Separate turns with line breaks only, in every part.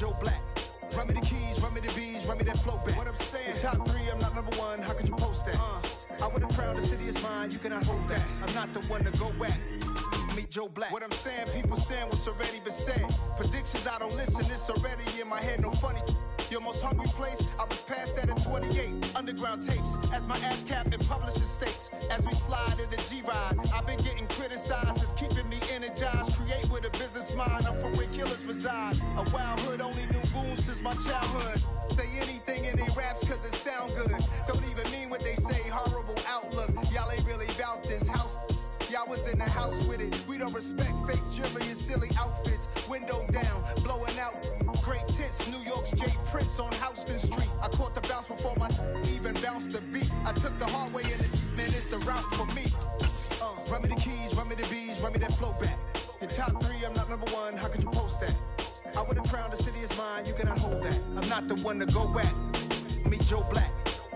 Joe Black. Run me the keys, run me the bees, run me that flow back. What I'm saying, top 3, I'm not number 1, how could you post that? I would have crowned, the city is mine, you cannot hold that. I'm not the one to go back. Meet Joe Black. What I'm saying, people saying what's already been said. Predictions, I don't listen, it's already in my head, no funny. Your most hungry place, I was past that at 28. Underground tapes, as my ass captain publishing states. As we slide in the G-Ride, I've been getting criticized, it's keeping me energized. Create with a business mind, I'm from where killers reside. A wild hood, only knew goons since my childhood. Say anything in they raps cause it sound good. Don't even mean what they say, horrible outlook. Y'all ain't really about this house. Y'all was in the house with it. We don't respect fake jewelry and silly outfits. Window down, blowing out great tits. New York's J. Prince on Houston Street. I caught the bounce before my even bounced the beat. I took the hard way in it, man, it's the route for me. Run me the keys, run me the bees, run me that flow back. Your top 3, I'm not number 1, how could you post that? I would have crowned, the city is mine, you cannot hold that. I'm not the one to go back. Meet Joe Black.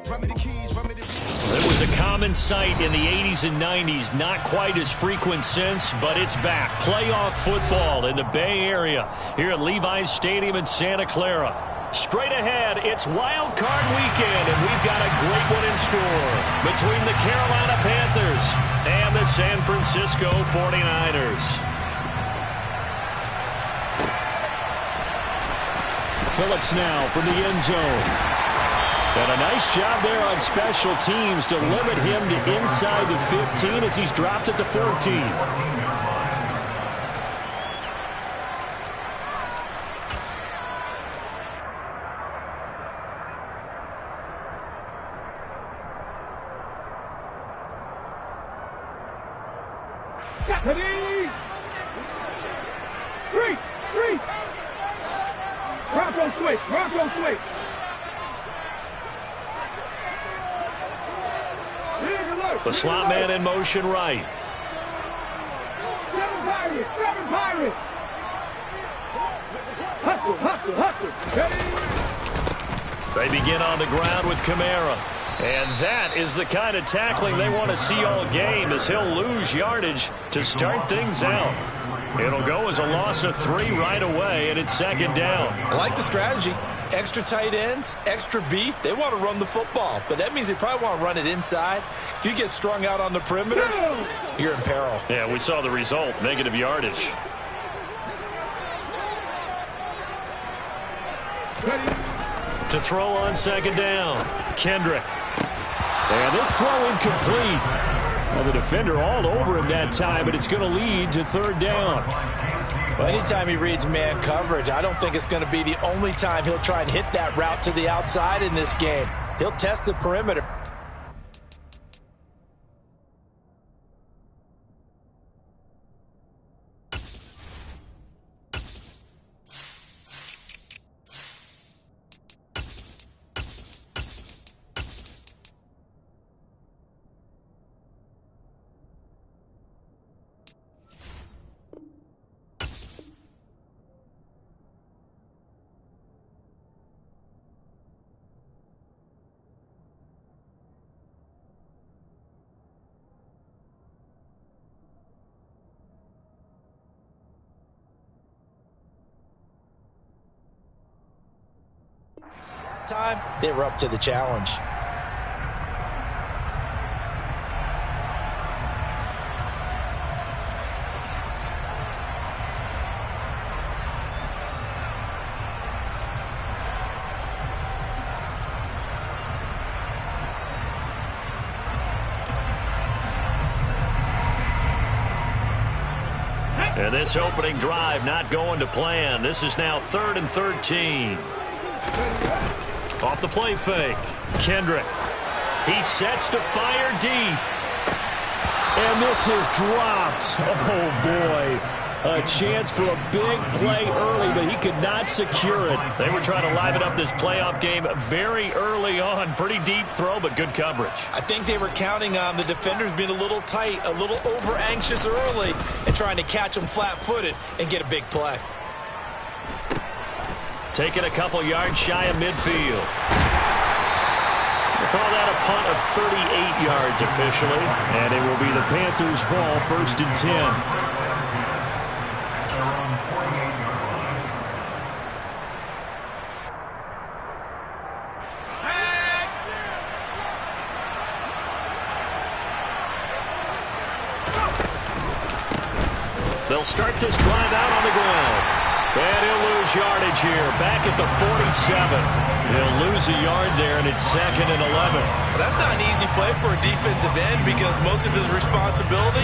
Run me the keys, run me the bees.
It was a common sight in the 80s and 90s, not quite as frequent since, but it's back. Playoff football in the Bay Area here at Levi's Stadium in Santa Clara. Straight ahead, it's Wild Card Weekend, and we've got a great one in store between the Carolina Panthers and the San Francisco 49ers. Phillips now from the end zone. And a nice job there on special teams to limit him to inside the 15 as he's dropped at the 14.
Three. Bronco switch.
The slot man in motion right.
Seven Pirates. Hustle.
They begin on the ground with Kamara. And that is the kind of tackling they want to see all game as he'll lose yardage to start things out. It'll go as a loss of 3 right away, and it's second down.
I like the strategy. Extra tight ends, extra beef. They want to run the football, but that means they probably want to run it inside. If you get strung out on the perimeter, you're in peril.
Yeah, we saw the result, negative yardage. To throw on second down, Kendrick. And this throw incomplete. Well, the defender all over him that time, but it's going to lead to third down.
Well, anytime he reads man coverage, I don't think it's going to be the only time he'll try and hit that route to the outside in this game. He'll test the perimeter. Time, they were up to the challenge.
And this opening drive not going to plan. This is now 3rd and 13. Off the play fake, Kendrick. He sets to fire deep. And this is dropped. Oh, boy. A chance for a big play early, but he could not secure it. They were trying to liven up this playoff game very early on. Pretty deep throw, but good coverage.
I think they were counting on the defenders being a little tight, a little over-anxious early, and trying to catch them flat-footed and get a big play.
Taking a couple yards shy of midfield. We'll call that a punt of 38 yards officially. And it will be the Panthers' ball, 1st and 10. They'll start this drive out on the ground. And he'll lose yardage here, back at the 47. He'll lose a yard there, and it's 2nd and 11.
Well, that's not an easy play for a defensive end because most of his responsibility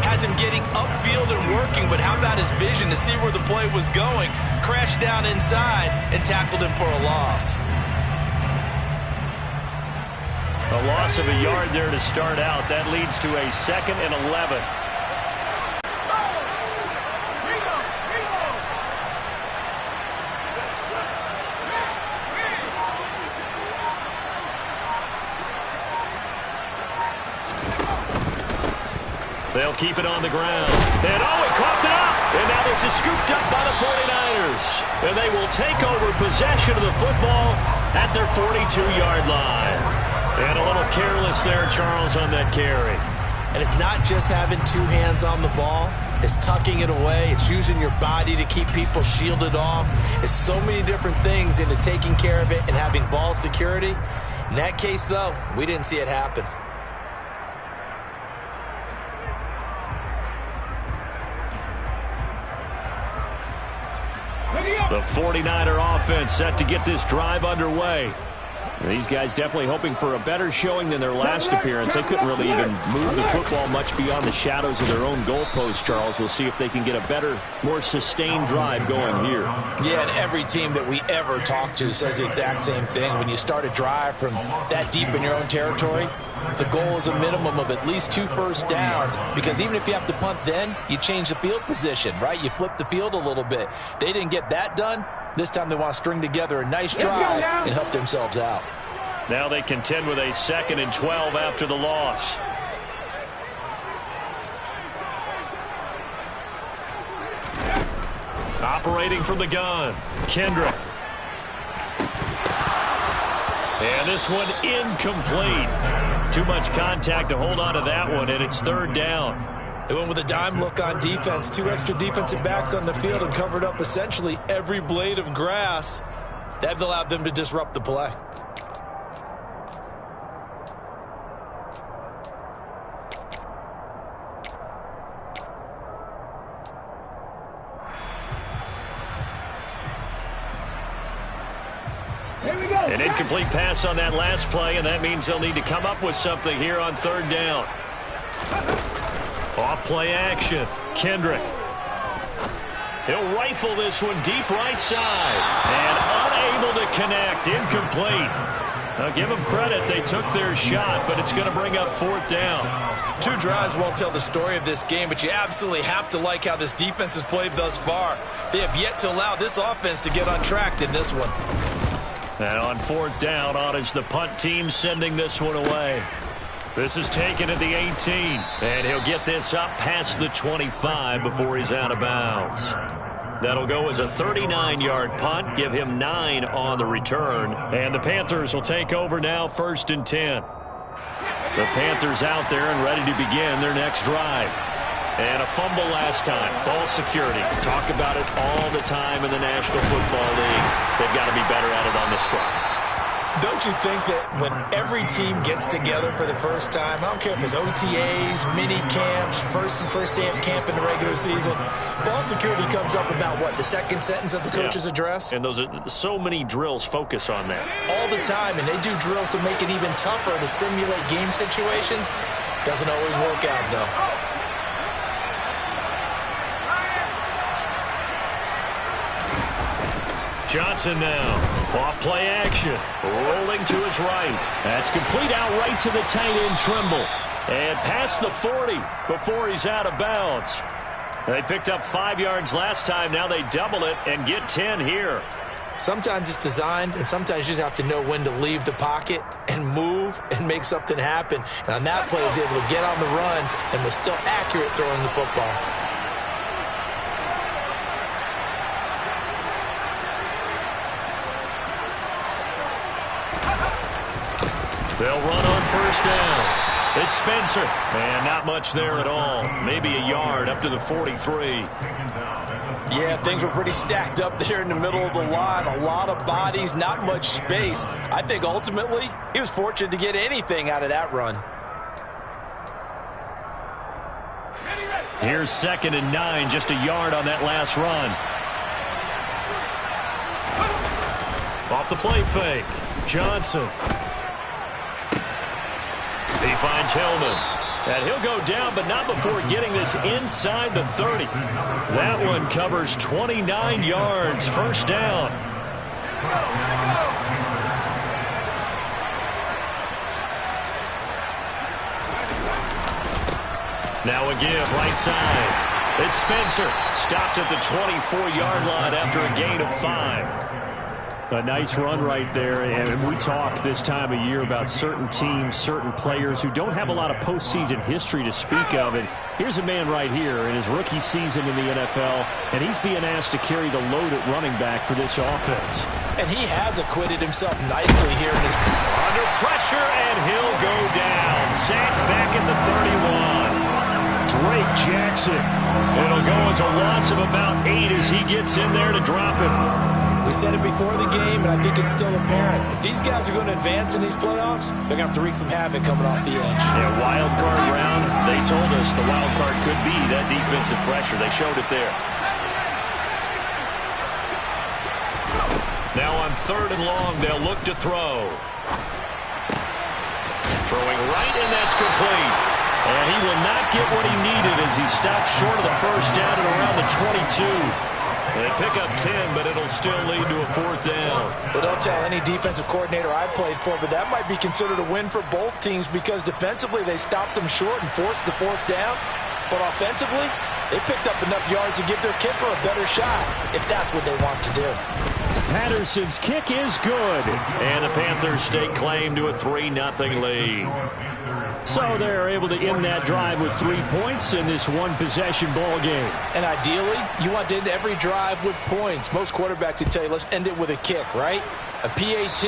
has him getting upfield and working, but how about his vision to see where the play was going, crashed down inside, and tackled him for a loss.
A loss of a yard there to start out. That leads to a 2nd and 11. They'll keep it on the ground. And he coughed it up. And now this is scooped up by the 49ers. And they will take over possession of the football at their 42-yard line. And a little careless there, Charles, on that carry.
And it's not just having two hands on the ball. It's tucking it away. It's using your body to keep people shielded off. It's so many different things into taking care of it and having ball security. In that case, though, we didn't see it happen.
The 49er offense set to get this drive underway. These guys definitely hoping for a better showing than their last appearance. They couldn't really even move the football much beyond the shadows of their own goalpost, Charles. We'll see if they can get a better, more sustained drive going here.
Yeah, and every team that we ever talk to says the exact same thing. When you start a drive from that deep in your own territory, the goal is a minimum of at least 2 first downs, because even if you have to punt then, you change the field position, right? You flip the field a little bit. They didn't get that done. This time they want to string together a nice drive and help themselves out.
Now they contend with a 2nd and 12 after the loss. Operating from the gun, Kendrick. And this one incomplete. Too much contact to hold on to that one, and it's 3rd down.
They went with a dime look on defense. 2 extra defensive backs on the field and covered up essentially every blade of grass. That allowed them to disrupt the play.
An incomplete pass on that last play, and that means they'll need to come up with something here on 3rd down. Off play action, Kendrick. He'll rifle this one deep right side. And unable to connect, incomplete. Now give them credit, they took their shot, but it's going to bring up 4th down.
2 drives won't tell the story of this game, but you absolutely have to like how this defense has played thus far. They have yet to allow this offense to get untracked in this one.
And on 4th down, on is the punt team sending this one away. This is taken at the 18, and he'll get this up past the 25 before he's out of bounds. That'll go as a 39-yard punt, give him 9 on the return, and the Panthers will take over now 1st and 10. The Panthers out there and ready to begin their next drive. And a fumble last time. Ball security. Talk about it all the time in the National Football League. They've got to be better at it on this drive.
Don't you think that when every team gets together for the first time, I don't care if it's OTAs, mini camps, first day of camp in the regular season, ball security comes up about what, the second sentence of the coach's address?
And those are so many drills focus on that.
All the time, and they do drills to make it even tougher to simulate game situations. Doesn't always work out, though.
Johnson now. Off play action. Rolling to his right. That's complete out right to the tight end, Trimble. And past the 40 before he's out of bounds. They picked up 5 yards last time. Now they double it and get 10 here.
Sometimes it's designed, and sometimes you just have to know when to leave the pocket and move and make something happen. And on that play, he was able to get on the run and was still accurate throwing the football.
They'll run on 1st down. It's Spencer. And not much there at all. Maybe a yard up to the 43.
Yeah, things were pretty stacked up there in the middle of the line. A lot of bodies, not much space. I think ultimately he was fortunate to get anything out of that run.
Here's 2nd and 9, just a yard on that last run. Off the play fake, Johnson. He finds Hillman. And he'll go down, but not before getting this inside the 30. That one covers 29 yards, first down. Now a give, right side. It's Spencer. Stopped at the 24-yard line after a gain of 5. A nice run right there, and we talk this time of year about certain teams, certain players who don't have a lot of postseason history to speak of. And here's a man right here in his rookie season in the NFL, and he's being asked to carry the load at running back for this offense.
And he has acquitted himself nicely here in his...
Under pressure, and he'll go down. Sacked back at the 31. Drake Jackson. It'll go as a loss of about 8 as he gets in there to drop him.
We said it before the game, and I think it's still apparent. If these guys are going to advance in these playoffs, they're going to have to wreak some havoc coming off the edge.
Yeah, wild card round. They told us the wild card could be that defensive pressure. They showed it there. Now on 3rd and long, they'll look to throw. Throwing right, and that's complete. And he will not get what he needed as he stops short of the first down at around the 22. They pick up 10, but it'll still lead to a 4th down.
Well, don't tell any defensive coordinator I played for, but that might be considered a win for both teams because defensively they stopped them short and forced the 4th down. But offensively, they picked up enough yards to give their kicker a better shot if that's what they want to do.
Patterson's kick is good. And the Panthers stake claim to a 3-0 lead. So they're able to end that drive with 3 points in this one-possession ball game.
And ideally, you want to end every drive with points. Most quarterbacks would tell you, let's end it with a kick, right? A PAT,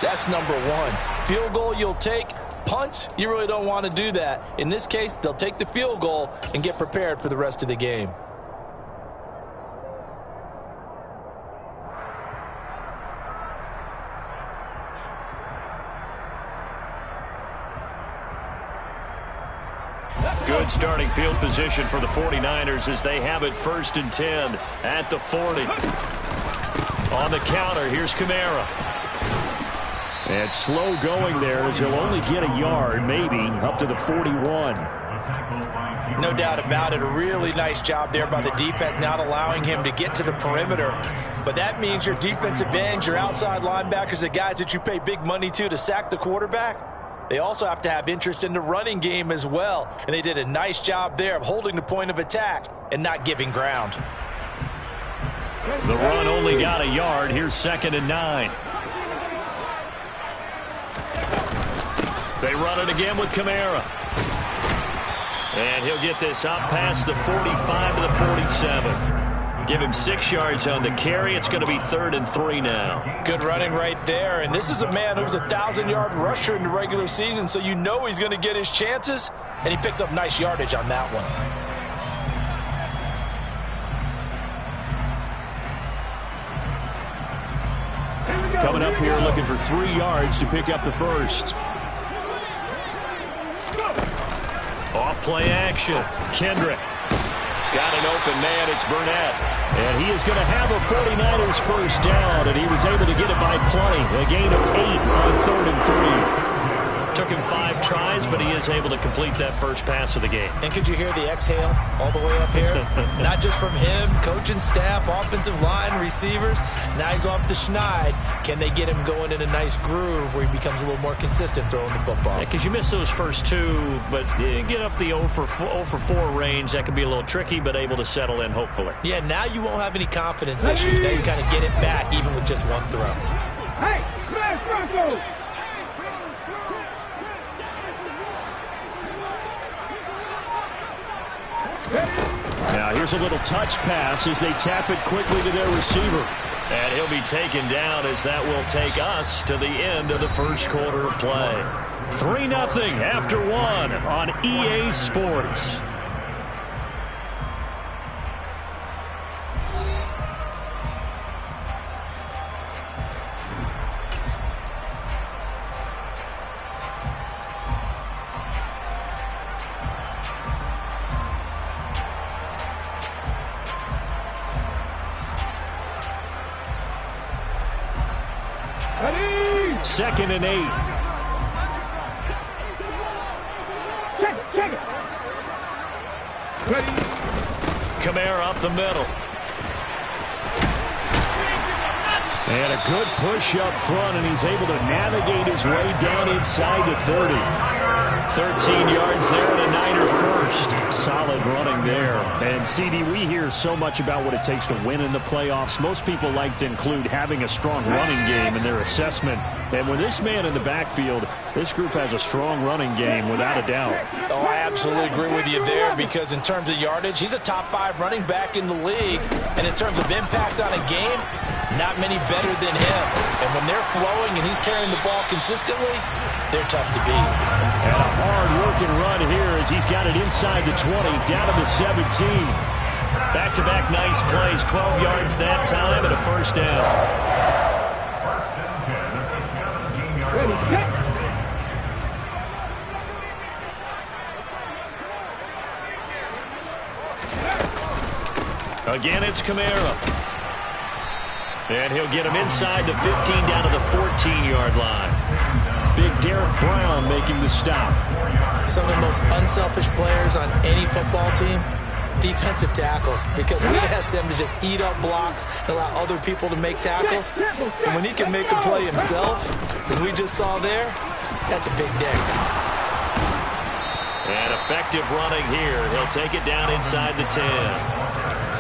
that's number 1. Field goal you'll take. Punts, you really don't want to do that. In this case, they'll take the field goal and get prepared for the rest of the game.
Good starting field position for the 49ers as they have it 1st and 10 at the 40. On the counter, here's Kamara. And slow going there as he'll only get a yard, maybe, up to the 41.
No doubt about it. A really nice job there by the defense, not allowing him to get to the perimeter. But that means your defensive ends, your outside linebackers, the guys that you pay big money to sack the quarterback, they also have to have interest in the running game as well. And they did a nice job there of holding the point of attack and not giving ground.
The run only got a yard. Here's 2nd and 9. They run it again with Kamara. And he'll get this up past the 45 to the 47. Give him 6 yards on the carry. It's going to be 3rd and 3 now.
Good running right there. And this is a man who's a 1,000-yard rusher in the regular season, so you know he's going to get his chances. And he picks up nice yardage on that one.
Coming up here looking for 3 yards to pick up the first. Off play action. Kendrick. Got an open man. It's Burnett. And he is going to have a 49ers first down, and he was able to get it by plenty. A gain of 8 on 3rd and 3. Took him 5 tries, but he is able to complete that first pass of the game.
And could you hear the exhale all the way up here? Not just from him, coaching staff, offensive line, receivers. Now he's off the schneid. Can they get him going in a nice groove where he becomes a little more consistent throwing the football?
Because you miss those first 2, but get up the 0 for 4 range. That can be a little tricky, but able to settle in, hopefully.
Yeah, now you won't have any confidence issues. Now you kind of get it back even with just 1 throw.
Hey, smash Broncos!
Now here's a little touch pass as they tap it quickly to their receiver. And he'll be taken down as that will take us to the end of the first quarter of play. 3-0 after 1 on EA Sports.
Ready.
2nd and 8.
Check it. Ready.
Kamara up the middle. And a good push up front, and he's able to navigate his way down inside the 30. 13 yards there and a Niner first. Solid running there. And, CD, we hear so much about what it takes to win in the playoffs. Most people like to include having a strong running game in their assessment. And with this man in the backfield, this group has a strong running game without a doubt.
Oh, I absolutely agree with you there, because in terms of yardage, he's a top 5 running back in the league. And in terms of impact on a game, not many better than him. And when they're flowing and he's carrying the ball consistently, they're tough to beat.
And a hard-working run here as he's got it inside the 20, down to the 17. Back-to-back nice plays, 12 yards that time and a first down. Again, it's Kamara. And he'll get him inside the 15 down to the 14-yard line. Big Derek Brown making the stop.
Some of the most unselfish players on any football team, defensive tackles, because we ask them to just eat up blocks and allow other people to make tackles. And when he can make a play himself, as we just saw there, that's a big day.
And effective running here. He'll take it down inside the 10.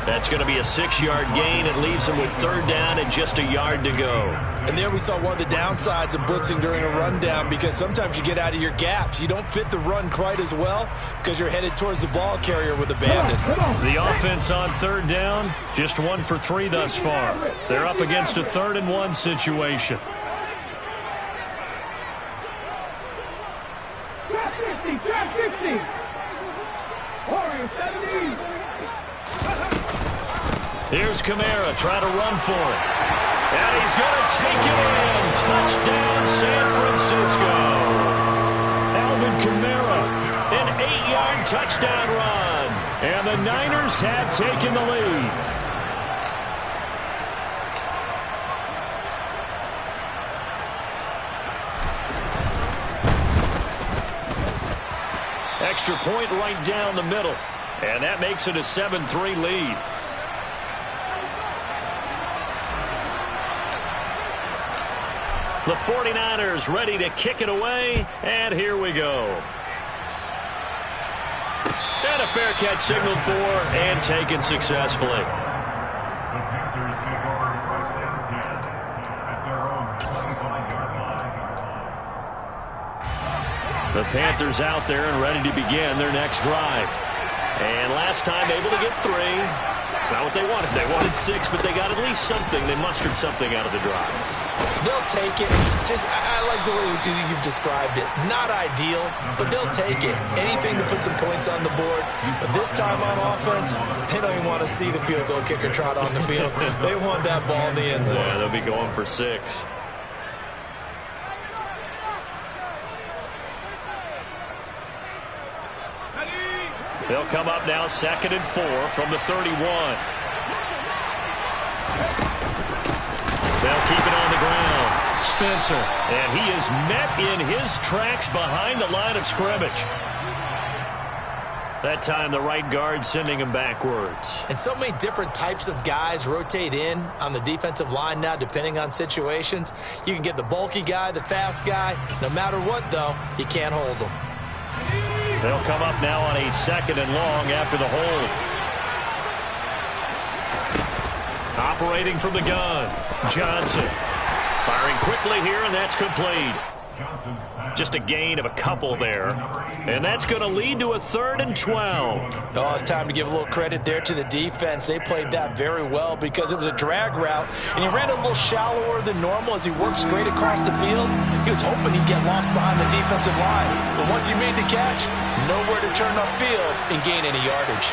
That's going to be a 6-yard gain. It leaves him with 3rd down and just a yard to go.
And there we saw one of the downsides of blitzing during a rundown, because sometimes you get out of your gaps. You don't fit the run quite as well because you're headed towards the ball carrier with abandon.
The offense on 3rd down, just 1 for 3 thus far. They're up against a 3rd and 1 situation.
Trap 50. Warrior 70.
Here's Kamara trying to run for it. And he's going to take it in. Touchdown, San Francisco. Alvin Kamara, an 8-yard touchdown run. And the Niners have taken the lead. Extra point right down the middle. And that makes it a 7-3 lead. The 49ers ready to kick it away, and here we go. And a fair catch signaled for and taken successfully.
The Panthers take over first and 10 at their own 25-yard line.
The Panthers out there and ready to begin their next drive. And last time able to get 3. It's not what they wanted. They wanted 6, but they got at least something. They mustered something out of the drive.
They'll take it. I like the way you've described it. Not ideal, but they'll take it. Anything to put some points on the board. But this time on offense, they don't even want to see the field goal kicker trot on the field. They want that ball in the end zone.
Yeah, they'll be going for 6. They'll come up now 2nd and 4 from the 31. They'll keep it on the ground. Spencer, and he is met in his tracks behind the line of scrimmage. That time the right guard sending him backwards.
And so many different types of guys rotate in on the defensive line now depending on situations. You can get the bulky guy, the fast guy. No matter what, though, you can't hold them.
They'll come up now on a 2nd and long after the hold. Operating from the gun, Johnson. Firing quickly here, and that's complete. Just a gain of a couple there. And that's going to lead to a 3rd and 12.
Oh, it's time to give a little credit there to the defense. They played that very well because it was a drag route, and he ran a little shallower than normal as he worked straight across the field. He was hoping he'd get lost behind the defensive line. But once he made the catch, nowhere to turn upfield and gain any yardage.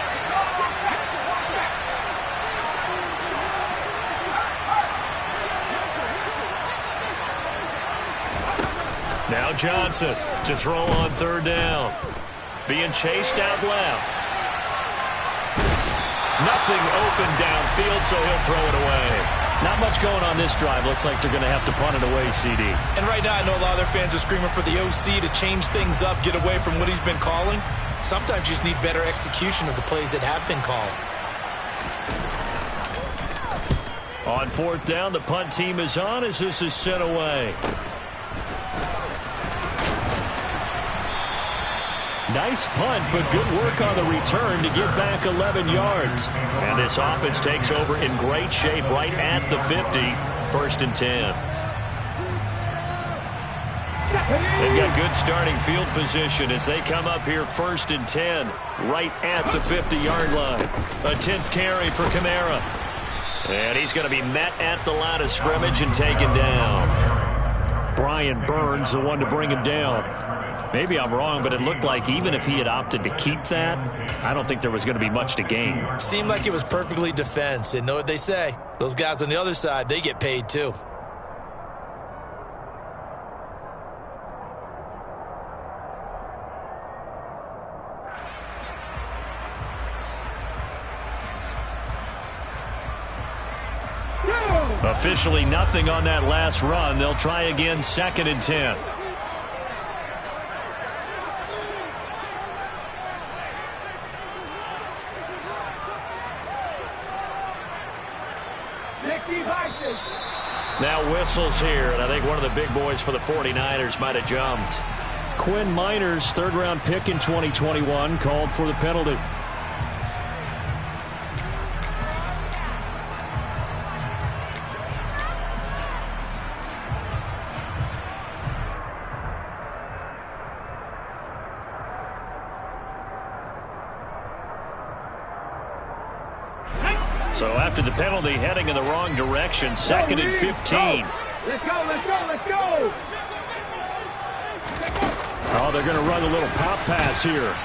Now Johnson to throw on 3rd down. Being chased out left. Nothing open downfield, so he'll throw it away. Not much going on this drive. Looks like they're going to have to punt it away, CD.
And right now, I know a lot of their fans are screaming for the OC to change things up, get away from what he's been calling. Sometimes you just need better execution of the plays that have been called.
On fourth down, the punt team is on as this is sent away. Nice punt, but good work on the return to get back 11 yards. And this offense takes over in great shape right at the 50. 1st and 10. They've got good starting field position as they come up here 1st and 10 right at the 50-yard line. A 10th carry for Kamara. And he's going to be met at the line of scrimmage and taken down. Brian Burns, the one to bring him down. Maybe I'm wrong, but it looked like even if he had opted to keep that, I don't think there was going to be much to gain.
Seemed like it was perfectly defense. And know what they say? Those guys on the other side, they get paid too.
Officially nothing on that last run. They'll try again 2nd and 10. Now whistles here, and I think one of the big boys for the 49ers might have jumped. Quinn Miners, 3rd-round pick in 2021, called for the penalty. So after the penalty, heading in the wrong direction, 2nd and 15.
Let's go, let's go, let's go!
Oh, they're going to run a little pop pass here.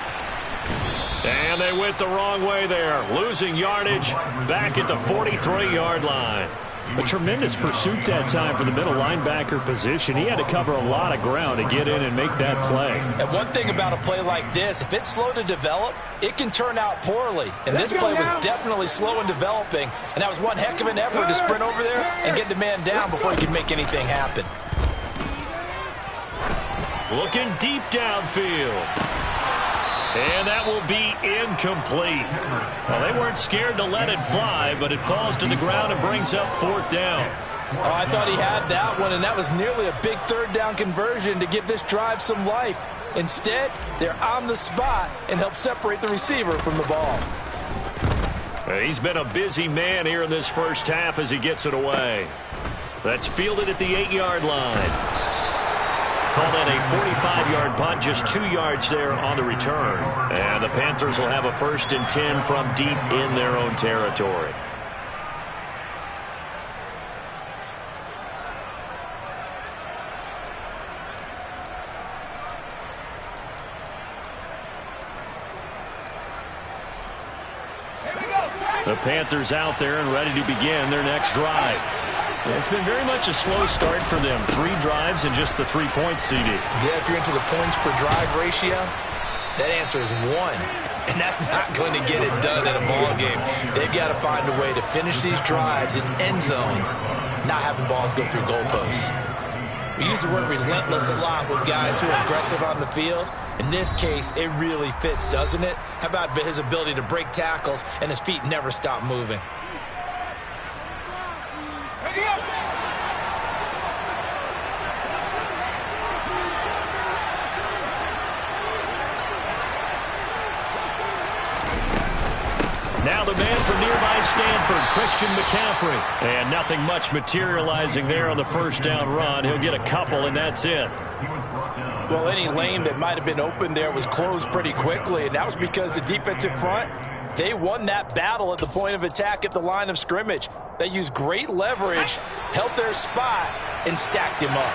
And they went the wrong way there. Losing yardage back at the 43-yard line. A tremendous pursuit that time for the middle linebacker position. He had to cover a lot of ground to get in and make that play.
And one thing about a play like this, if it's slow to develop, it can turn out poorly. And this play was definitely slow in developing. And that was one heck of an effort to sprint over there and get the man down before he could make anything happen.
Looking deep downfield. And that will be incomplete. Well, they weren't scared to let it fly, but it falls to the ground and brings up 4th down.
Oh, I thought he had that one, and that was nearly a big 3rd down conversion to give this drive some life. Instead, they're on the spot and help separate the receiver from the ball.
He's been a busy man here in this first half as he gets it away. That's fielded at the 8-yard line. Call that a 45-yard punt, just 2 yards there on the return. And the Panthers will have a 1st and 10 from deep in their own territory. The Panthers out there and ready to begin their next drive. It's been very much a slow start for them. 3 drives and just the 3 points, CD.
Yeah, if you're into the points per drive ratio, that answer is 1. And that's not going to get it done in a ball game. They've got to find a way to finish these drives in end zones, not having balls go through goalposts. We use the word relentless a lot with guys who are aggressive on the field. In this case, it really fits, doesn't it? How about his ability to break tackles and his feet never stop moving?
Now the man from nearby Stanford, Christian McCaffrey. And nothing much materializing there on the 1st down run. He'll get a couple, and that's it.
Well, any lane that might have been open there was closed pretty quickly, and that was because the defensive front, they won that battle at the point of attack at the line of scrimmage. They used great leverage, held their spot, and stacked him up.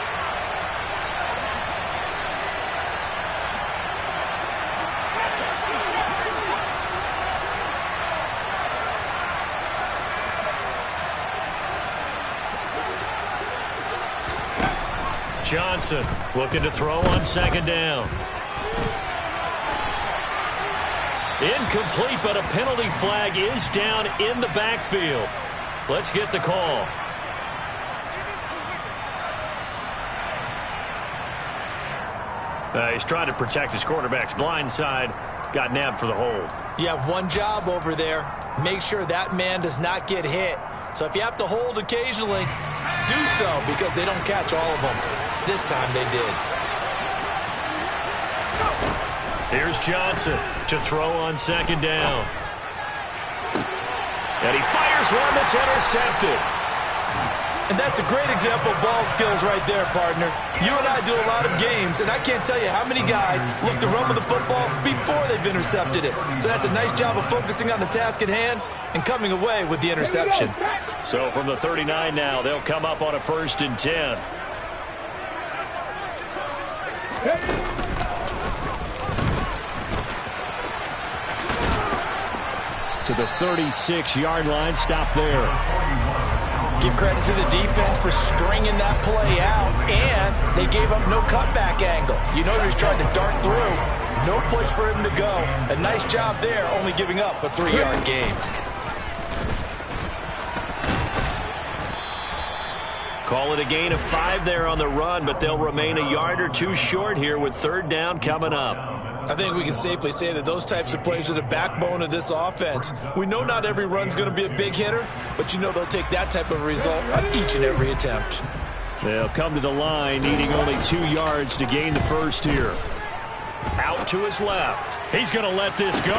Johnson looking to throw on 2nd down. Incomplete, but a penalty flag is down in the backfield. Let's get the call. He's trying to protect his quarterback's blind side. Got nabbed for the hold.
You have one job over there. Make sure that man does not get hit. So if you have to hold occasionally, do so, because they don't catch all of them. This time they did.
Here's Johnson to throw on second down. And he fires one that's intercepted.
And that's a great example of ball skills right there, partner. You and I do a lot of games, and I can't tell you how many guys look to run with the football before they've intercepted it. So that's a nice job of focusing on the task at hand and coming away with the interception.
So from the 39 now, they'll come up on a 1st and 10. To the 36-yard line. Stop there.
Give credit to the defense for stringing that play out, and they gave up no cutback angle. You know he's trying to dart through. No place for him to go. A nice job there, only giving up a 3-yard gain.
Call it a gain of 5 there on the run, but they'll remain a yard or two short here with 3rd down coming up.
I think we can safely say that those types of plays are the backbone of this offense. We know not every run's going to be a big hitter, but you know they'll take that type of result on each and every attempt.
They'll come to the line, needing only 2 yards to gain the first here. Out to his left. He's going to let this go.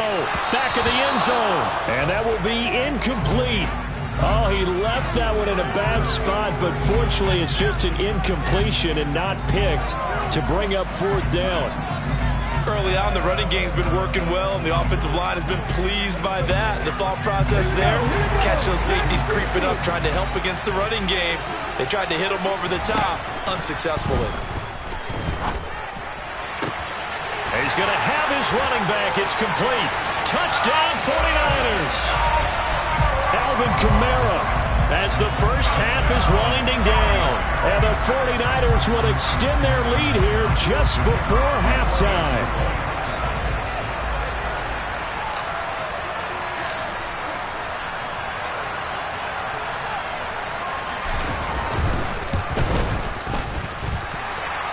Back of the end zone. And that will be incomplete. Oh, he left that one in a bad spot, but fortunately it's just an incompletion and not picked to bring up 4th down.
Early on, the running game's been working well, and the offensive line has been pleased by that. The thought process there, catch those safeties creeping up, trying to help against the running game. They tried to hit them over the top, unsuccessfully.
He's going to have his running back. It's complete. Touchdown, 49ers. Alvin Kamara, as the first half is winding down. And the 49ers will extend their lead here just before halftime.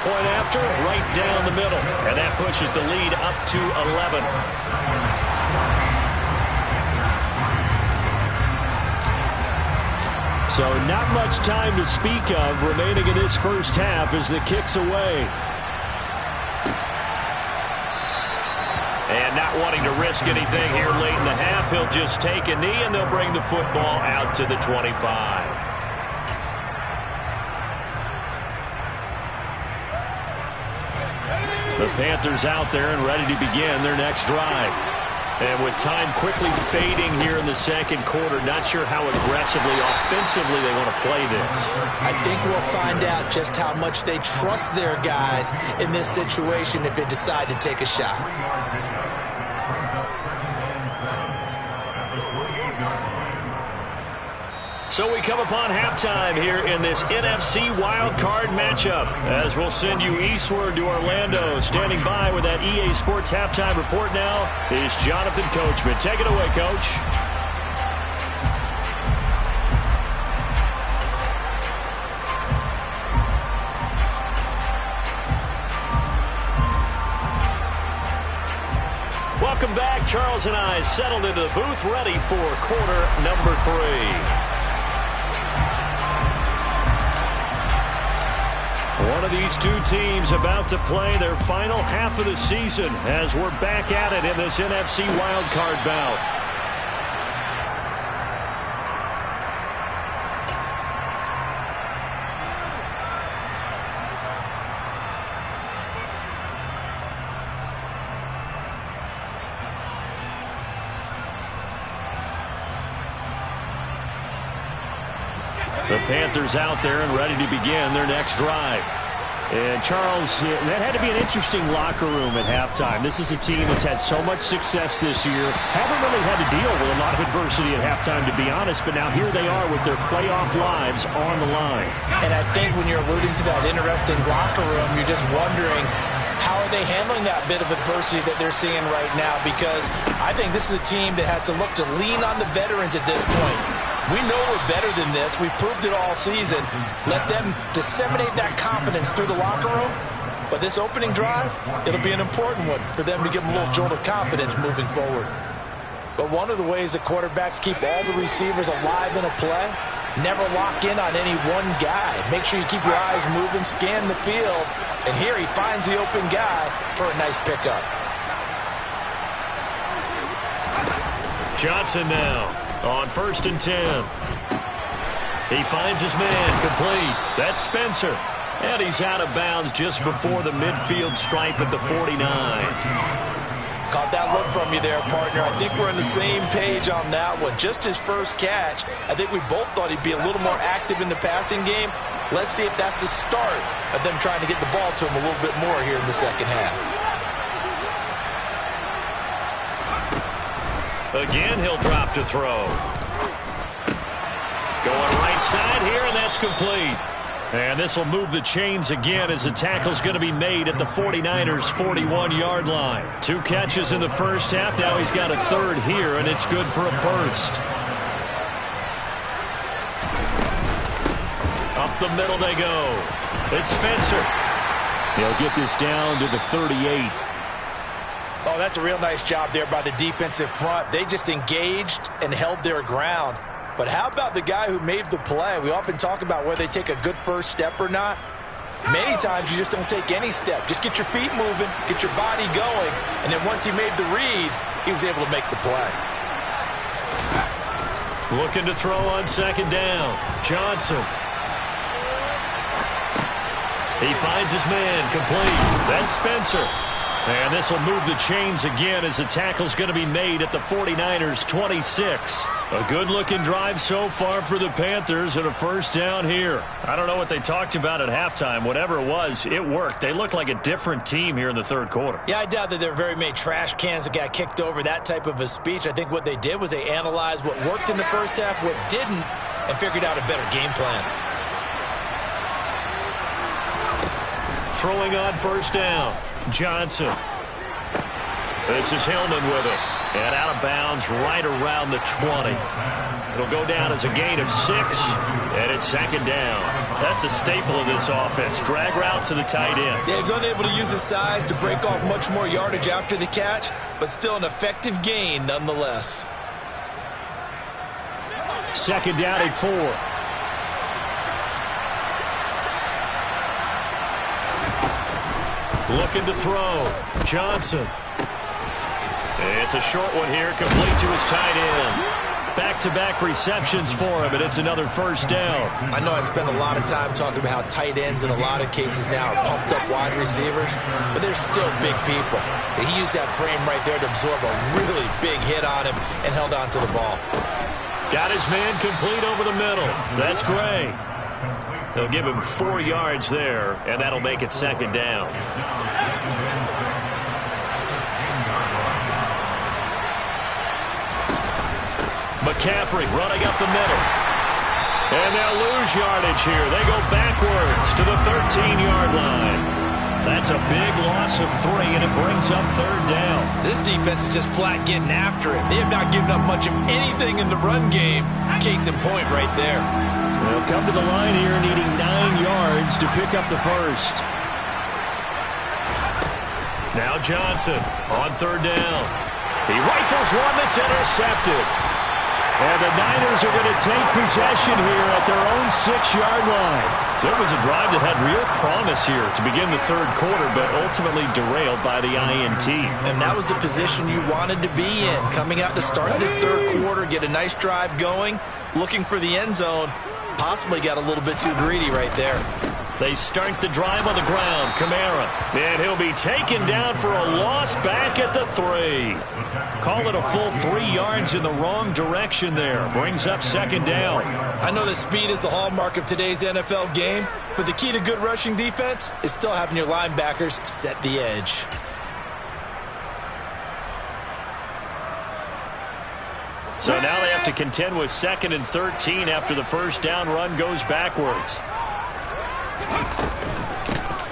Point after, right down the middle. And that pushes the lead up to 11. So not much time to speak of remaining in this first half as the kick's away. And not wanting to risk anything here late in the half, he'll just take a knee and they'll bring the football out to the 25. The Panthers out there and ready to begin their next drive. And with time quickly fading here in the second quarter, not sure how aggressively, offensively they want to play this.
I think we'll find out just how much they trust their guys in this situation if they decide to take a shot.
So we come upon halftime here in this NFC wildcard matchup. As we'll send you eastward to Orlando. Standing by with that EA Sports halftime report now is Jonathan Coachman. Take it away, Coach. Welcome back. Charles and I settled into the booth, ready for quarter number 3. One of these two teams about to play their final half of the season as we're back at it in this NFC wildcard bout. The Panthers out there and ready to begin their next drive. And Charles, that had to be an interesting locker room at halftime. This is a team that's had so much success this year. Haven't really had to deal with a lot of adversity at halftime, to be honest. But now here they are with their playoff lives on the line.
And I think when you're alluding to that interesting locker room, you're just wondering, how are they handling that bit of adversity that they're seeing right now? Because I think this is a team that has to look to lean on the veterans at this point. We know we're better than this. We've proved it all season. Let them disseminate that confidence through the locker room But this opening drive, it'll be an important one for them to give them a little jolt of confidence moving forward. But one of the ways that quarterbacks keep all the receivers alive in a play, never lock in on any one guy. Make sure you keep your eyes moving, scan the field. And here he finds the open guy for a nice pickup.
Johnson now on 1st and 10. He finds his man, complete. That's Spencer. And he's out of bounds just before the midfield stripe at the 49.
Caught that look from you there, partner. I think we're on the same page on that one. Just his first catch. I think we both thought he'd be a little more active in the passing game. Let's see if that's the start of them trying to get the ball to him a little bit more here in the second half.
Again, he'll drop to throw. Going right side here, and that's complete. And this will move the chains again as the tackle's going to be made at the 49ers' 41-yard line. 2 catches in the first half. Now he's got a third here, and it's good for a first. Up the middle they go. It's Spencer. He'll get this down to the 38.
Oh, that's a real nice job there by the defensive front. They just engaged and held their ground. But how about the guy who made the play? We often talk about whether they take a good first step or not. Many times you just don't take any step. Just get your feet moving, get your body going, and then once he made the read, he was able to make the play.
Looking to throw on 2nd down. Johnson. He finds his man, complete. That's Spencer. And this will move the chains again as the tackle's going to be made at the 49ers' 26. A good-looking drive so far for the Panthers and a first down here. I don't know what they talked about at halftime. Whatever it was, it worked. They look like a different team here in the third quarter.
Yeah, I doubt that there are very many trash cans that got kicked over that type of a speech. I think what they did was they analyzed what worked in the first half, what didn't, and figured out a better game plan.
Throwing on 1st down. Johnson. This is Hillman with it. And out of bounds right around the 20. It'll go down as a gain of 6. And it's 2nd down. That's a staple of this offense. Drag route to the tight end.
Yeah, he's unable to use his size to break off much more yardage after the catch, but still an effective gain nonetheless.
2nd down at 4. Looking to throw. Johnson. It's a short one here, complete to his tight end. Back-to-back receptions for him, and it's another first down.
I know I spent a lot of time talking about how tight ends in a lot of cases now are pumped up wide receivers, but they're still big people. He used that frame right there to absorb a really big hit on him and held on to the ball.
Got his man complete over the middle. That's Gray. They'll give him 4 yards there, and that'll make it 2nd down. McCaffrey running up the middle. And they'll lose yardage here. They go backwards to the 13-yard line. That's a big loss of 3, and it brings up 3rd down.
This defense is just flat getting after it. They have not given up much of anything in the run game. Case in point right there.
They'll come to the line here needing 9 yards to pick up the first. Now Johnson on 3rd down. He rifles one that's intercepted. And the Niners are going to take possession here at their own 6-yard line. So it was a drive that had real promise here to begin the third quarter, but ultimately derailed by the INT.
And that was the position you wanted to be in. Coming out to start this third quarter, get a nice drive going, looking for the end zone. Possibly got a little bit too greedy right there.
They start the drive on the ground. Kamara. And he'll be taken down for a loss back at the 3. Call it a full 3 yards in the wrong direction there. Brings up 2nd down.
I know that speed is the hallmark of today's NFL game, but the key to good rushing defense is still having your linebackers set the edge.
So now they have to contend with 2nd and 13 after the first down run goes backwards.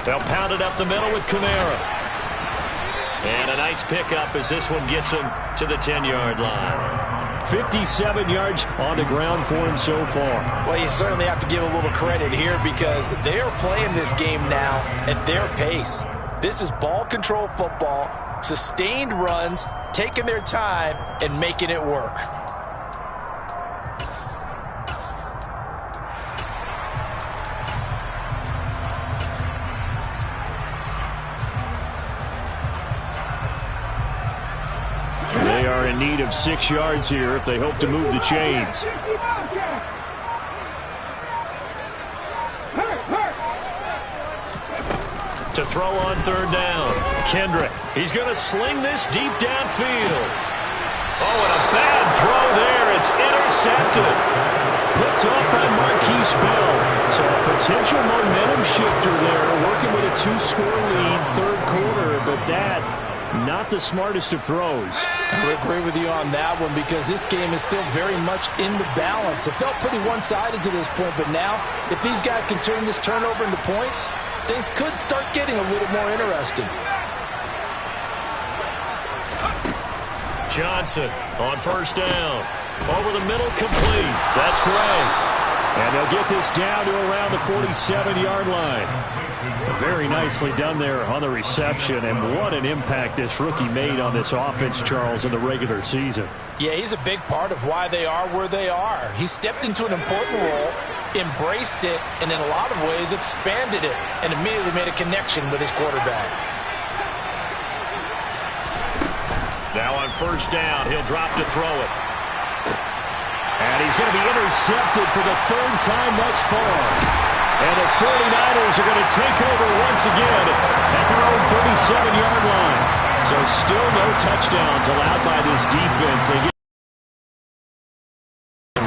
They'll pound it up the middle with Kamara. And a nice pickup as this one gets him to the 10-yard line. 57 yards on the ground for him so far.
Well, you certainly have to give a little credit here because they are playing this game now at their pace. This is ball control football, sustained runs, taking their time, and making it work.
They are in need of 6 yards here if they hope to move the chains. To throw on third down. Kendrick. He's going to sling this deep downfield. Oh, and a bad throw there. It's intercepted. Picked up by Marquise Bell. So a potential momentum shifter there, working with a 2-score lead, third quarter, but that not the smartest of throws.
I would agree with you on that one because this game is still very much in the balance. It felt pretty one-sided to this point, but now if these guys can turn this turnover into points, things could start getting a little more interesting.
Johnson on first down. Over the middle, complete. That's great. And they'll get this down to around the 47-yard line. Very nicely done there on the reception, and what an impact this rookie made on this offense, Charles, in the regular season.
Yeah, he's a big part of why they are where they are. He stepped into an important role, embraced it, and in a lot of ways expanded it, and immediately made a connection with his quarterback.
Now on first down, he'll drop to throw it. And he's going to be intercepted for the third time thus far. And the 49ers are going to take over once again at their own 37-yard line. So still no touchdowns allowed by this defense. They get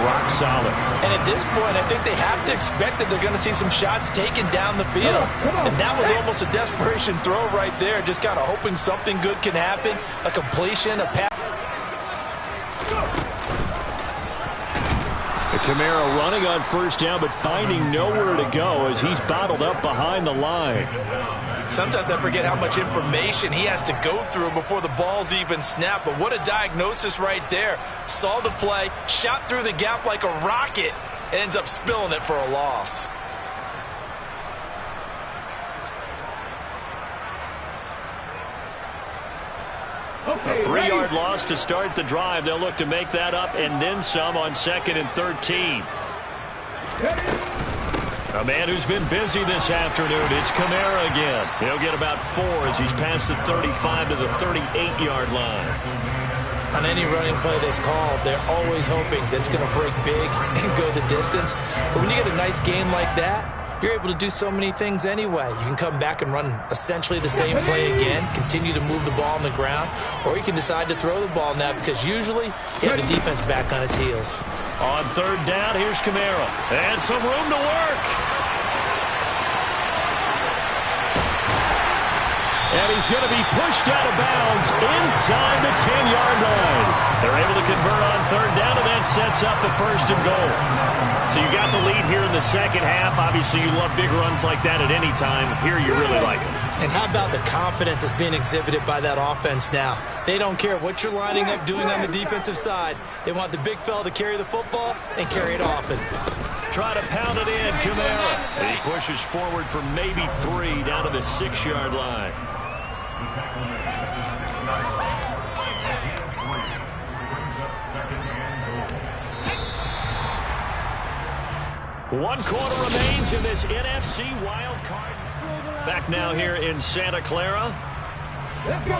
rock solid.
And at this point, I think they have to expect that they're going to see some shots taken down the field. And that was almost a desperation throw right there, just kind of hoping something good can happen, a completion, a pass.
Kamara running on first down, but finding nowhere to go as he's bottled up behind the line.
Sometimes I forget how much information he has to go through before the ball's even snapped. But what a diagnosis right there. Saw the play, shot through the gap like a rocket, and ends up spilling it for a loss.
A 3-yard loss to start the drive. They'll look to make that up and then some on 2nd and 13. A man who's been busy this afternoon. It's Kamara again. He'll get about 4 as he's past the 35 to the 38-yard line.
On any running play that's called, they're always hoping that it's going to break big and go the distance. But when you get a nice game like that, you're able to do so many things anyway. You can come back and run essentially the same play again, continue to move the ball on the ground, or you can decide to throw the ball now because usually you have the defense back on its heels.
On third down, here's Kamara. And some room to work. And he's going to be pushed out of bounds inside the 10-yard line. They're able to convert on third down, and that sets up the 1st and goal. So you got the lead here in the second half. Obviously, you love big runs like that at any time. Here, you really like them.
And how about the confidence that's being exhibited by that offense now? They don't care what you're lining up doing on the defensive side. They want the big fella to carry the football and carry it often.
Try to pound it in, Kamara. And he pushes forward for maybe 3 down to the 6-yard line. One quarter remains in this NFC wild card. Back now here in Santa Clara.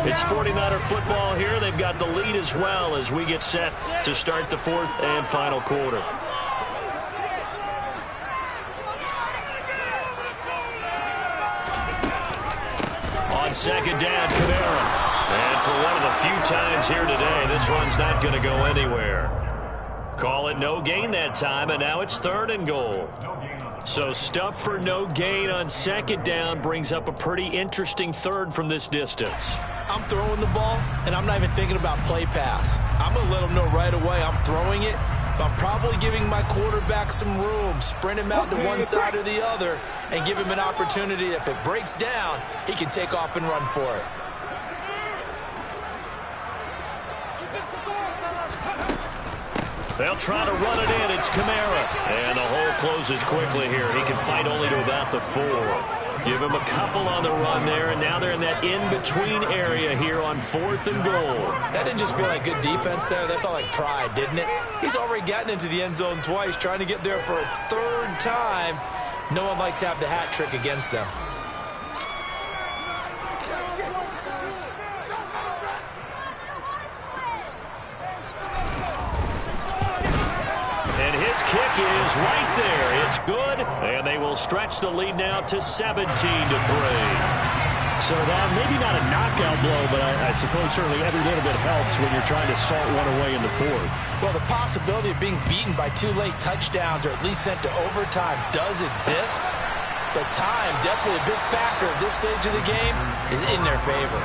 It's 49er football here. They've got the lead as well as we get set to start the 4th and final quarter. On second down, Kamara. And for one of the few times here today, this run's not going to go anywhere. Call it no gain that time, and now it's 3rd and goal. So stuff for no gain on second down brings up a pretty interesting 3rd from this distance.
I'm throwing the ball, and I'm not even thinking about play pass. I'm going to let them know right away I'm throwing it, but I'm probably giving my quarterback some room, sprint him out to one side or the other, and give him an opportunity. If it breaks down, he can take off and run for it.
They'll try to run it in. It's Kamara. And the hole closes quickly here. He can fight only to about the 4. Give him a couple on the run there, and now they're in that in-between area here on 4th and goal.
That didn't just feel like good defense there. That felt like pride, didn't it? He's already gotten into the end zone twice, trying to get there for a 3rd time. No one likes to have the hat trick against them.
And his kick is right there. It's good, and they will stretch the lead now to 17-3. So that maybe not a knockout blow, but I suppose certainly every little bit helps when you're trying to salt one away in the 4th.
Well, the possibility of being beaten by 2 late touchdowns or at least sent to overtime does exist, but time, definitely a big factor at this stage of the game, is in their favor.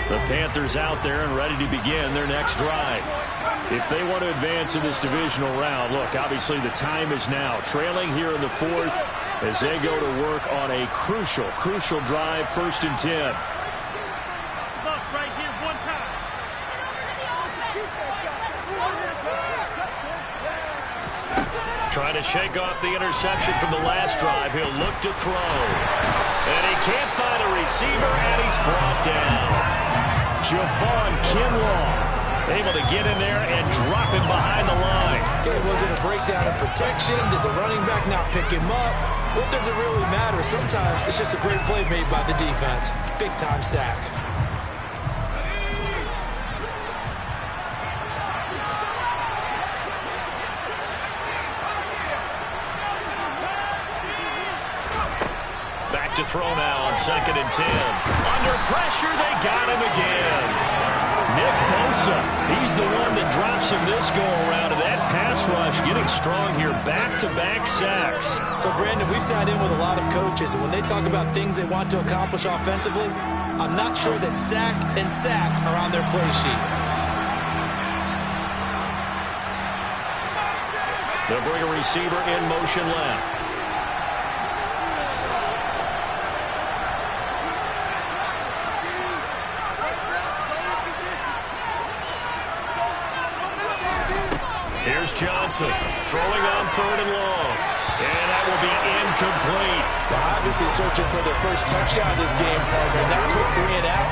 The Panthers out there and ready to begin their next drive. If they want to advance in this divisional round, look, obviously the time is now. Trailing here in the 4th as they go to work on a crucial drive, 1st and 10.
Look, right here, one time.
Trying to shake off the interception from the last drive. He'll look to throw. And he can't find a receiver, and he's brought down. Javon Kinlaw able to get in there and drop him behind the line.
Okay, was it a breakdown in protection? Did the running back not pick him up? What does it really matter? Sometimes it's just a great play made by the defense. Big-time sack.
To throw now on 2nd and 10. Under pressure, they got him again. Nick Bosa, he's the one that drops him this go-around. And that pass rush getting strong here, back-to-back sacks.
So, Brandon, we sat in with a lot of coaches, and when they talk about things they want to accomplish offensively, I'm not sure that sack and sack are on their play sheet.
They'll bring a receiver in motion left. Here's Johnson throwing on 3rd and long. And that will be incomplete.
Well, obviously searching for their first touchdown this game, partner. That quick 3 and out,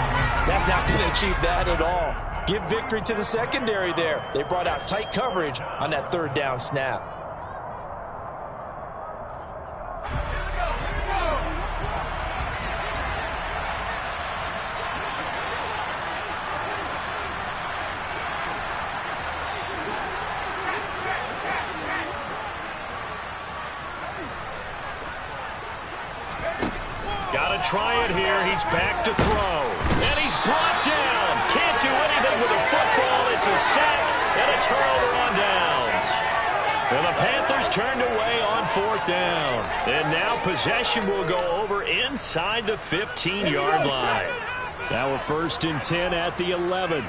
that's not going to achieve that at all. Give victory to the secondary there. They brought out tight coverage on that 3rd down snap.
Got to try it here. He's back to throw. And he's brought down. Can't do anything with a football. It's a sack and a turnover on downs. And the Panthers turned away on 4th down. And now possession will go over inside the 15-yard line. Now a 1st and 10 at the 11.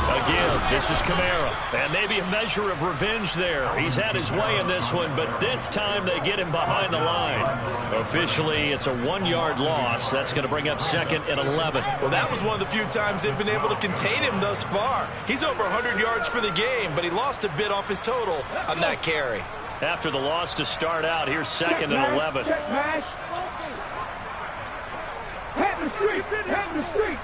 Again, this is Kamara, and maybe a measure of revenge there. He's had his way in this one, but this time they get him behind the line. Officially, it's a 1-yard loss. That's going to bring up 2nd and 11.
Well, that was one of the few times they've been able to contain him thus far. He's over 100 yards for the game, but he lost a bit off his total on that carry.
After the loss to start out, here's 2nd and 11.
Head in the street, head in the street.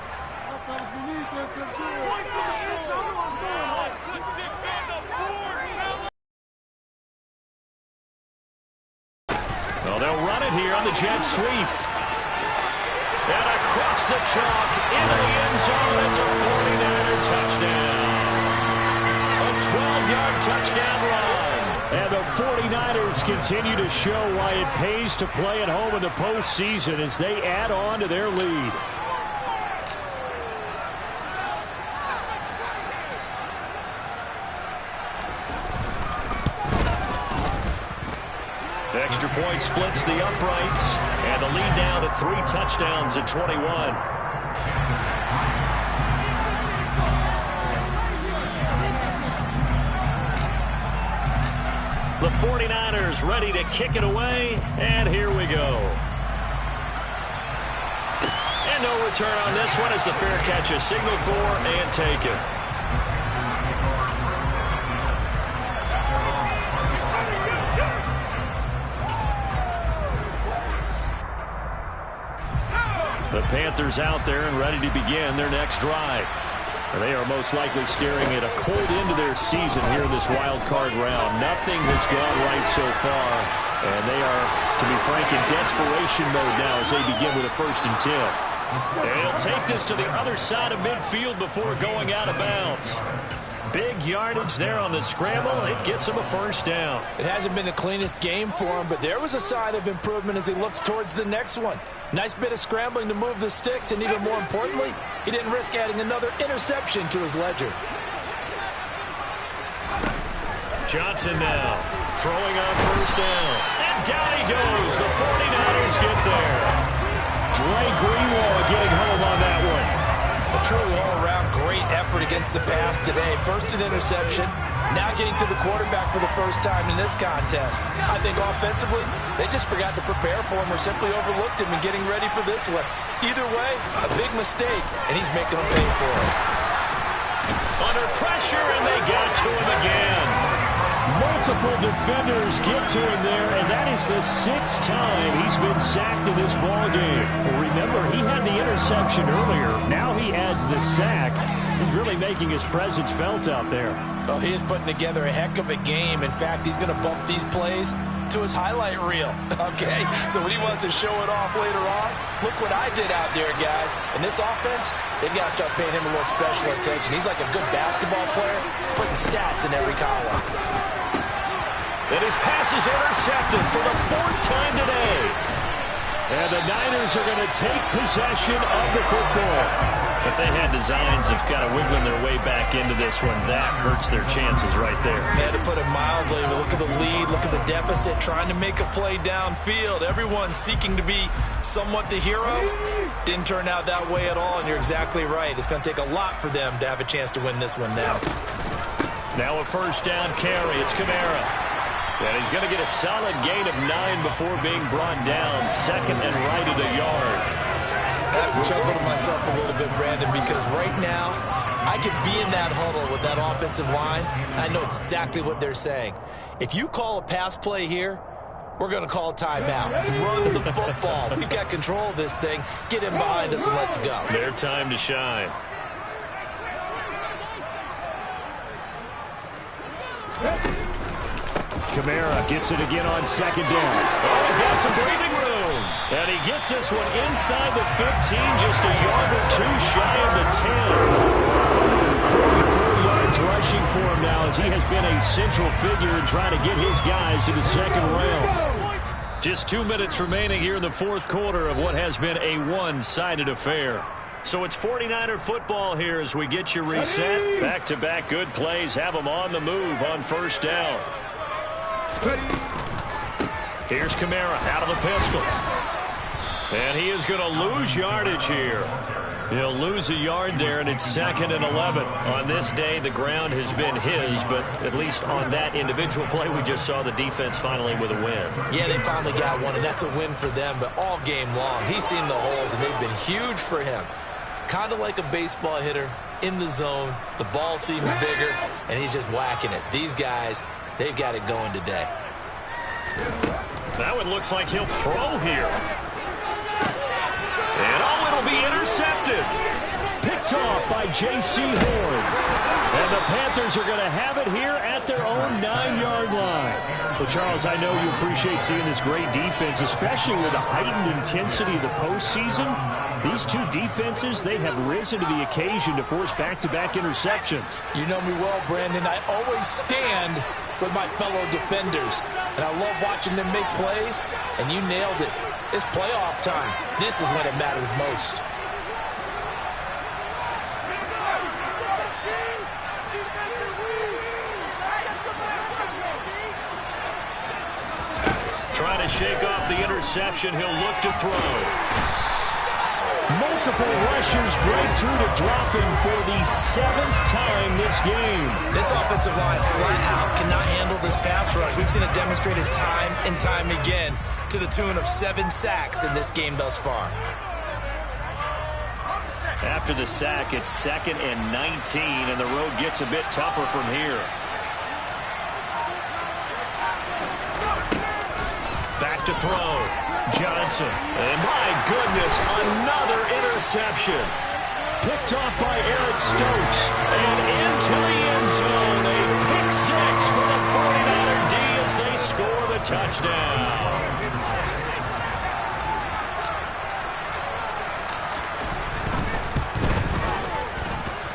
Well, they'll run it here on the jet sweep. And across the chalk into the end zone. It's a 49er touchdown. A 12-yard touchdown run. And the 49ers continue to show why it pays to play at home in the postseason as they add on to their lead. The extra point splits the uprights, and the lead now to 3 touchdowns at 21. The 49ers ready to kick it away, and here we go. And no return on this one as the fair catch is signaled for and taken. The Panthers out there and ready to begin their next drive. And they are most likely staring at a cold end to their season here in this wild card round. Nothing has gone right so far. And they are, to be frank, in desperation mode now as they begin with a 1st and 10. And he'll take this to the other side of midfield before going out of bounds. Big yardage there on the scramble. It gets him a 1st down.
It hasn't been the cleanest game for him, but there was a sign of improvement as he looks towards the next one. Nice bit of scrambling to move the sticks, and even more importantly, he didn't risk adding another interception to his ledger.
Johnson now throwing on 1st down. And down he goes. The 49ers get there. Dre Greenlaw getting home on that one.
A truly all-around great effort against the pass today. First an interception, now getting to the quarterback for the first time in this contest. I think offensively, they just forgot to prepare for him or simply overlooked him in getting ready for this one. Either way, a big mistake, and he's making them pay for it.
Under pressure, and they got to him again. Multiple defenders get to him there, and that is the 6th time he's been sacked in this ballgame. Well, remember, he had the interception earlier. Now he adds the sack. He's really making his presence felt out there.
Well, he is putting together a heck of a game. In fact, he's going to bump these plays to his highlight reel. Okay, so when he wants to show it off later on, look what I did out there, guys. And this offense, they've got to start paying him a little special attention. He's like a good basketball player, putting stats in every column.
And his pass is intercepted for the 4th time today. And the Niners are going to take possession of the football. If they had designs of kind of wiggling their way back into this one, that hurts their chances right there.
Yeah, to put it mildly, look at the lead, look at the deficit, trying to make a play downfield. Everyone seeking to be somewhat the hero. Didn't turn out that way at all, and you're exactly right. It's going to take a lot for them to have a chance to win this one now.
Now a 1st down carry. It's Kamara. And he's going to get a solid gain of 9 before being brought down. 2nd and right at a yard.
I have to chuckle to myself a little bit, Brandon, because right now I could be in that huddle with that offensive line, and I know exactly what they're saying. If you call a pass play here, we're going to call a timeout. Run the football. We've got control of this thing. Get in behind us and let's go.
Their time to shine. Kamara gets it again on 2nd down. Oh, he's got some breathing room. And he gets this one inside the 15, just a yard or 2 shy of the 10. 44 yards rushing for him now as he has been a central figure in trying to get his guys to the 2nd round. Just 2 minutes remaining here in the 4th quarter of what has been a one-sided affair. So it's 49er football here as we get you reset. Back-to-back good plays have them on the move on 1st down. Here's Kamara out of the pistol. And he is going to lose yardage here. He'll lose a yard there, and it's 2nd and 11. On this day, the ground has been his, but at least on that individual play, we just saw the defense finally with a win.
Yeah, they finally got one, and that's a win for them, but all game long, he's seen the holes, and they've been huge for him. Kind of like a baseball hitter in the zone. The ball seems bigger, and he's just whacking it. These guys, they've got it going today.
That one looks like he'll throw here. And oh, it'll be intercepted. Picked off by J.C. Horn. And the Panthers are going to have it here at their own 9-yard line. Well, Charles, I know you appreciate seeing this great defense, especially with the heightened intensity of the postseason. These two defenses, they have risen to the occasion to force back-to-back interceptions.
You know me well, Brandon. I always stand with my fellow defenders. And I love watching them make plays, and you nailed it. It's playoff time. This is when it matters most.
Trying to shake off the interception. He'll look to throw. Multiple rushers break through to drop him for the 7th time this game.
This offensive line flat out cannot handle this pass rush. We've seen it demonstrated time and time again to the tune of 7 sacks in this game thus far.
After the sack, it's 2nd and 19, and the road gets a bit tougher from here. Back to throw. Johnson. And my goodness, another interception. Picked off by Eric Stokes. And into the end zone. A pick 6 for the 49er D as they score the touchdown.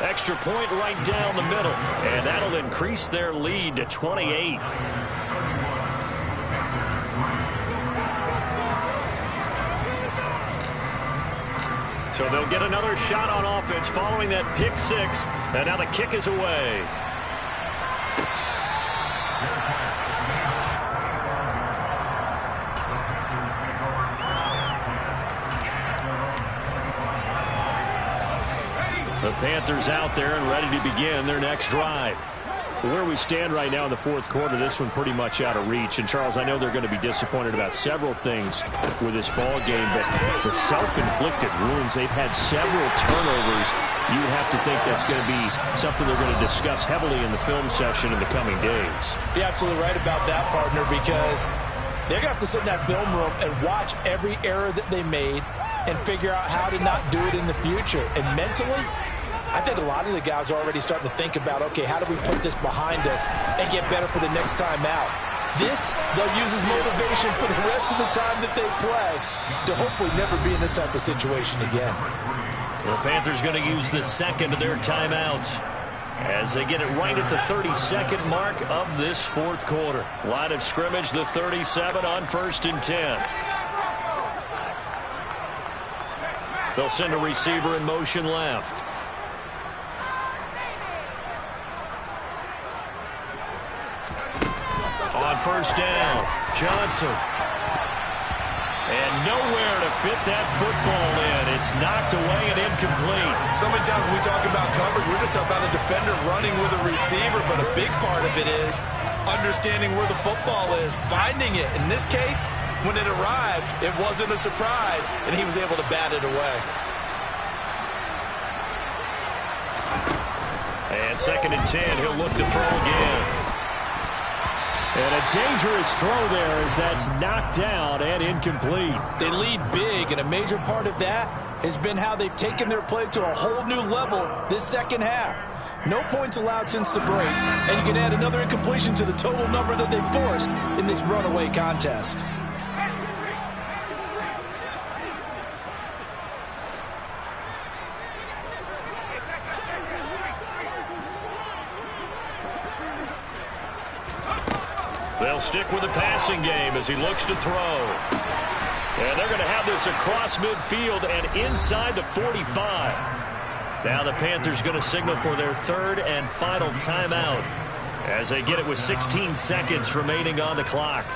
Extra point right down the middle. And that'll increase their lead to 28. So they'll get another shot on offense following that pick 6. And now the kick is away. The Panthers out there and ready to begin their next drive. Where we stand right now in the 4th quarter, this one pretty much out of reach. And, Charles, I know they're going to be disappointed about several things with this ball game, but the self-inflicted wounds, they've had several turnovers. You would have to think that's going to be something they're going to discuss heavily in the film session in the coming days.
You're absolutely right about that, partner, because they're going to have to sit in that film room and watch every error that they made and figure out how to not do it in the future. And mentally, I think a lot of the guys are already starting to think about, okay, how do we put this behind us and get better for the next time out? This, they'll use as motivation for the rest of the time that they play to hopefully never be in this type of situation again.
The Panthers going to use the 2nd of their timeouts as they get it right at the 32nd mark of this 4th quarter. Line of scrimmage, the 37 on 1st and 10. They'll send a receiver in motion left. On 1st down, Johnson. And nowhere to fit that football in. It's knocked away and incomplete.
So many times when we talk about coverage, we're just about a defender running with a receiver, but a big part of it is understanding where the football is, finding it. In this case, when it arrived, it wasn't a surprise, and he was able to bat it away.
And 2nd and 10, he'll look to throw again. And a dangerous throw there as that's knocked down and incomplete.
They lead big, and a major part of that has been how they've taken their play to a whole new level this second half. No points allowed since the break, and you can add another incompletion to the total number that they forced in this runaway contest.
They'll stick with the passing game as he looks to throw. And they're going to have this across midfield and inside the 45. Now the Panthers going to signal for their 3rd and final timeout as they get it with 16 seconds remaining on the clock.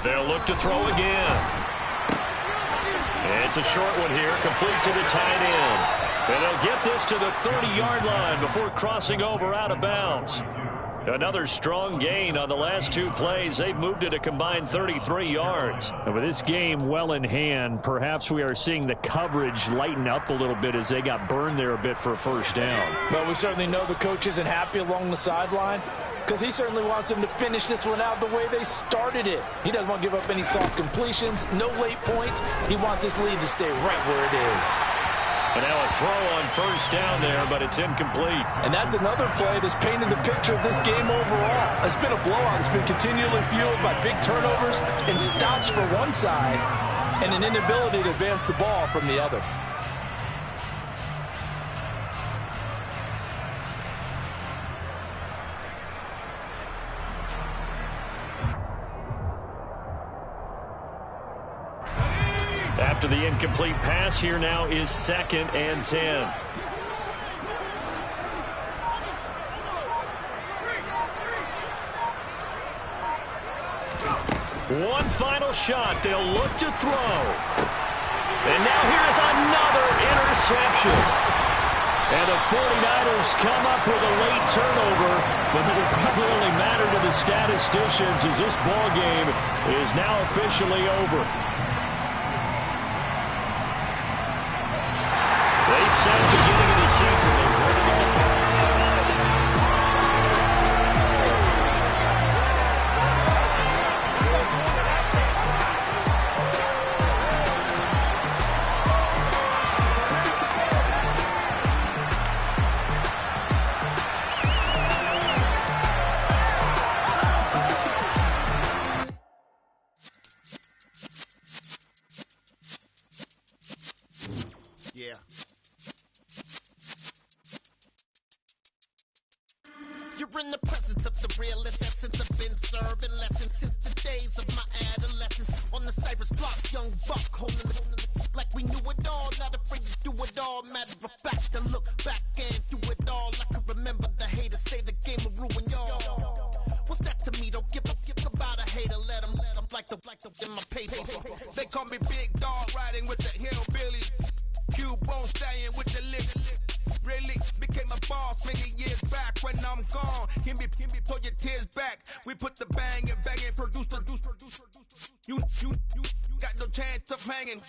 They'll look to throw again. It's a short one here, complete to the tight end. And they'll get this to the 30-yard line before crossing over out of bounds. Another strong gain on the last 2 plays. They've moved it a combined 33 yards.
And with this game well in hand, perhaps we are seeing the coverage lighten up a little bit as they got burned there a bit for a 1st down.
But we certainly know the coach isn't happy along the sideline because he certainly wants them to finish this one out the way they started it. He doesn't want to give up any soft completions, no late points. He wants his lead to stay right where it is.
And now a throw on 1st down there, but it's incomplete.
And that's another play that's painted the picture of this game overall. It's been a blowout. It's been continually fueled by big turnovers and stops for one side and an inability to advance the ball from the other.
After the incomplete pass, here now is 2nd and 10. One final shot. They'll look to throw. And now here's another interception. And the 49ers come up with a late turnover, but it will probably only matter to the statisticians as this ball game is now officially over. They said at the beginning of the season they wanted to get back.
Yeah. You're in the presence of the realest essence. I've been serving lessons since the days of my adolescence. On the Cypress block, young buck holding it like we knew it all. Not afraid to do it all. Matter of fact, to look back and do it all. I can remember the haters say the game will ruin y'all. What's that to me? Don't give about a hater. Let them like the in my paper. They call me Big Dog, riding with the hillbillies. Cube-bone stallion with the lip. Really became a boss many years back. When I'm gone, can be pull your tears back. We put the bang and produce. You got no chance of hanging.